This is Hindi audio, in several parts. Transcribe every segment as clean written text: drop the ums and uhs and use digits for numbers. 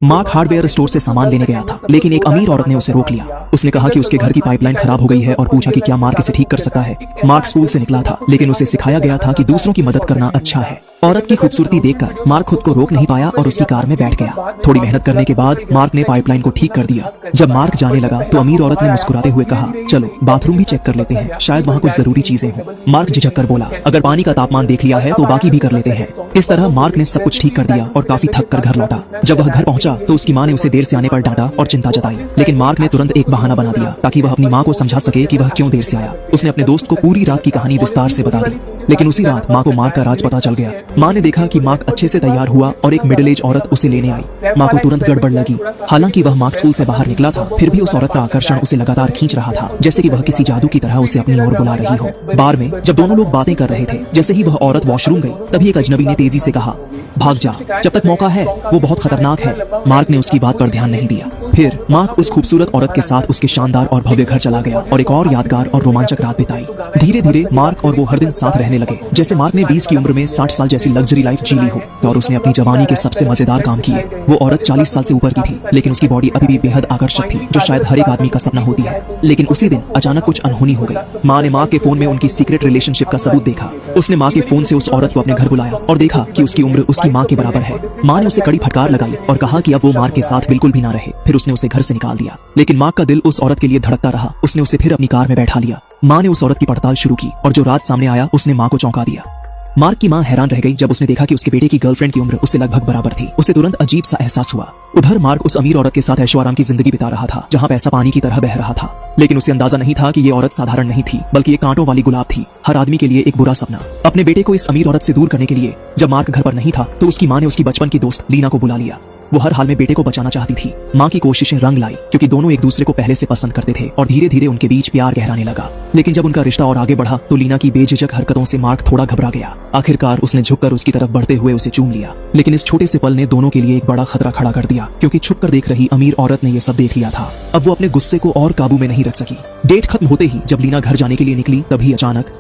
मार्क हार्डवेयर स्टोर से सामान लेने गया था, लेकिन एक अमीर औरत ने उसे रोक लिया। उसने कहा कि उसके घर की पाइपलाइन खराब हो गई है और पूछा कि क्या मार्क इसे ठीक कर सकता है। मार्क स्कूल से निकला था, लेकिन उसे सिखाया गया था कि दूसरों की मदद करना अच्छा है। औरत की खूबसूरती देखकर मार्क खुद को रोक नहीं पाया और उसकी कार में बैठ गया। थोड़ी मेहनत करने के बाद मार्क ने पाइपलाइन को ठीक कर दिया। जब मार्क जाने लगा तो अमीर औरत ने मुस्कुराते हुए कहा, चलो बाथरूम भी चेक कर लेते हैं, शायद वहाँ कुछ जरूरी चीजें हों। मार्क झिझक कर बोला, अगर पानी का तापमान देख लिया है तो बाकी भी कर लेते हैं। इस तरह मार्क ने सब कुछ ठीक कर दिया और काफी थक कर घर लौटा। जब वह घर पहुंचा तो उसकी माँ ने उसे देर से आने पर डांटा और चिंता जताई, लेकिन मार्क ने तुरंत एक बहाना बना दिया ताकि वह अपनी माँ को समझा सके कि वह क्यों देर से आया। उसने अपने दोस्त को पूरी रात की कहानी विस्तार से बता दी, लेकिन उसी रात माँ को मार्क का राज पता चल गया। माँ ने देखा कि मार्क अच्छे से तैयार हुआ और एक मिडिल एज औरत उसे लेने आई। माँ को तुरंत गड़बड़ लगी। हालांकि वह मार्क स्कूल से बाहर निकला था, फिर भी उस औरत का आकर्षण उसे लगातार खींच रहा था, जैसे कि वह किसी जादू की तरह उसे अपनी ओर बुला रही हो। बार में जब दोनों लोग बातें कर रहे थे, जैसे ही वह औरत वॉशरूम गई, तभी एक अजनबी ने तेजी से कहा, भाग जा, जब तक मौका है, वो बहुत खतरनाक है। मार्क ने उसकी बात पर ध्यान नहीं दिया। फिर मार्क उस खूबसूरत औरत के साथ उसके शानदार और भव्य घर चला गया और एक और यादगार और रोमांचक रात बिताई। धीरे धीरे मार्क और वो हर दिन साथ रहने लगे, जैसे मार्क ने 20 की उम्र में 60 साल जैसी लग्जरी लाइफ जी ली हो और उसने अपनी जवानी के सबसे मजेदार काम किए। वो औरत 40 साल से ऊपर की थी, लेकिन उसकी बॉडी अभी भी बेहद आकर्षक थी, जो शायद हर एक आदमी का सपना होती है। लेकिन उसी दिन अचानक कुछ अनहोनी हो गई। माँ ने मार्क के फोन में उनकी सीक्रेट रिलेशनशिप का सबूत देखा। उसने माँ के फोन से उस औरत को अपने घर बुलाया और देखा कि उसकी उम्र उसकी माँ के बराबर है। माँ ने उसे कड़ी फटकार लगाई और कहा कि अब वो मार्क के साथ बिल्कुल भी ना रहे। फिर उसने उसे घर से निकाल दिया, लेकिन मार्क का दिल उस औरत के लिए धड़कता रहा। उसने उसे फिर अपनी कार में बैठा लिया। माँ ने उस औरत की पड़ताल शुरू की और जो राज सामने आया उसने माँ को चौंका दिया। मार्क की माँ हैरान रह गई जब उसने देखा कि उसके बेटे की गर्लफ्रेंड की उम्र उससे लगभग बराबर थी। उसे तुरंत अजीब सा एहसास हुआ। उधर मार्क उस अमीर औरत के साथ ऐशो आराम की जिंदगी बिता रहा था, जहाँ पैसा पानी की तरह बह रहा था। लेकिन उसे अंदाजा नहीं था कि ये औरत साधारण नहीं थी, बल्कि एक कांटों वाली गुलाब थी, हर आदमी के लिए एक बुरा सपना। अपने बेटे को इस अमीर औरत से दूर करने के लिए जब मार्क घर पर नहीं था तो उसकी माँ ने उसकी बचपन की दोस्त लीना को बुला लिया। वो हर हाल में बेटे को बचाना चाहती थी। माँ की कोशिशें रंग लाई, क्योंकि दोनों एक दूसरे को पहले से पसंद करते थे और धीरे धीरे उनके बीच प्यार गहराने लगा। लेकिन जब उनका रिश्ता और आगे बढ़ा तो लीना की बेझिझक हरकतों से मार्क थोड़ा घबरा गया। आखिरकार उसने झुककर उसकी तरफ बढ़ते हुए उसे चूम लिया। लेकिन इस छोटे से पल ने दोनों के लिए एक बड़ा खतरा खड़ा कर दिया, क्योंकि छुपकर देख रही अमीर औरत ने यह सब देख लिया था। अब वो अपने गुस्से को और काबू में नहीं रख सकी। डेट खत्म होते ही जब लीना घर जाने के लिए निकली, तभी अचानक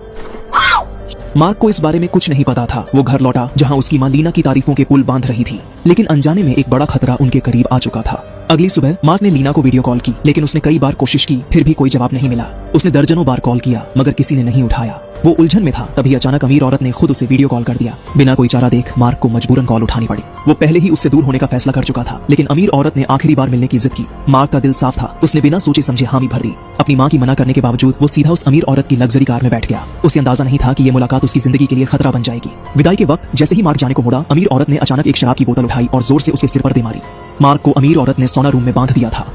मार्क को इस बारे में कुछ नहीं पता था। वो घर लौटा जहां उसकी मां लीना की तारीफों के पुल बांध रही थी, लेकिन अनजाने में एक बड़ा खतरा उनके करीब आ चुका था। अगली सुबह मार्क ने लीना को वीडियो कॉल की, लेकिन उसने कई बार कोशिश की, फिर भी कोई जवाब नहीं मिला। उसने दर्जनों बार कॉल किया, मगर किसी ने नहीं उठाया। वो उलझन में था, तभी अचानक अमीर औरत ने खुद उसे वीडियो कॉल कर दिया। बिना कोई चारा देख मार्क को मजबूरन कॉल उठानी पड़ी। वो पहले ही उससे दूर होने का फैसला कर चुका था, लेकिन अमीर औरत ने आखिरी बार मिलने की जिद की। मार्क का दिल साफ था, उसने बिना सोचे समझे हामी भर दी। अपनी माँ की मना करने के बावजूद वो सीधा उस अमीर औरत की लग्जरी कार में बैठ गया। उसे अंदाजा नहीं था कि ये मुलाकात उसकी जिंदगी के लिए खतरा बन जाएगी। विदाई के वक्त जैसे ही मार्क जाने को मुड़ा, अमीर औरत ने अचानक एक शराब की बोतल उठाई और जोर से उसके सिर पर दे मारी। मार्क को अमीर औरत ने सोना रूम में बांध दिया था।